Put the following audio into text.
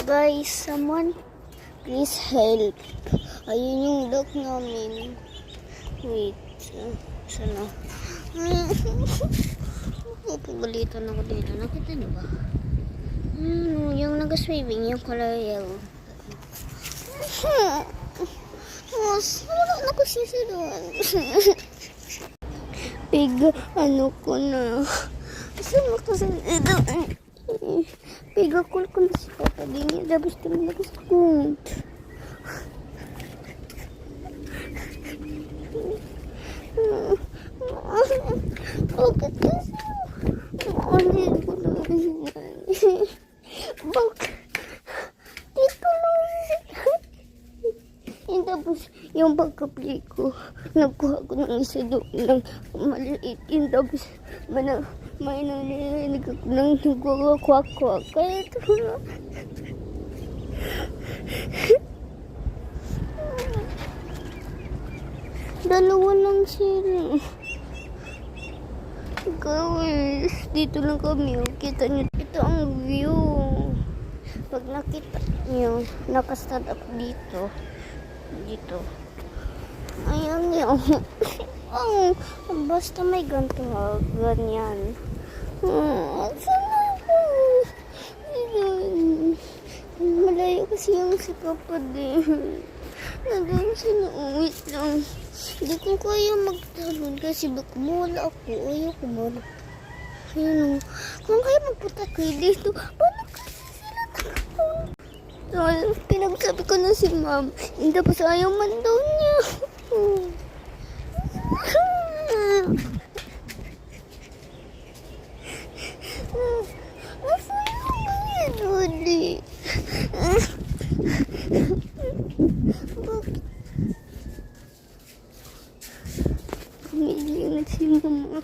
Guys, someone please help. Ayun yung dog namin. Wait. Sana. Pagalitan ako dito. Nakita niyo ba? Yung nag-swimming, yung kalayaw. Wala na ko sisi doon. Pig, ano ko na. Saan mo kasi ito? Pig, ako na si Papa din. Dabas kami nag-scoot. Bakit kasi? Bakit ko na bakit? Dito lang yung tapos yung pagka-play ko nagkuha ko ng isa doon ng maliit yun tapos may narinig ako ng nagwakwak-kwak kaya ito na dalawa lang sila guys dito lang kami kita nyo ito ang view pag nakita nyo nakastad ako dito ayan yun basta may ganyan sana ako malayo kasi yung si Papa din nandun sila wait lang hindi ko kaya magtalon kasi baka mawala ako ayoko mawala ayun kung kaya magpunta kayo dito paano kasi sila nakapun so, pinagsabi ko na si ma'am hindi pa ayaw man daw niya Pamilya na si mama.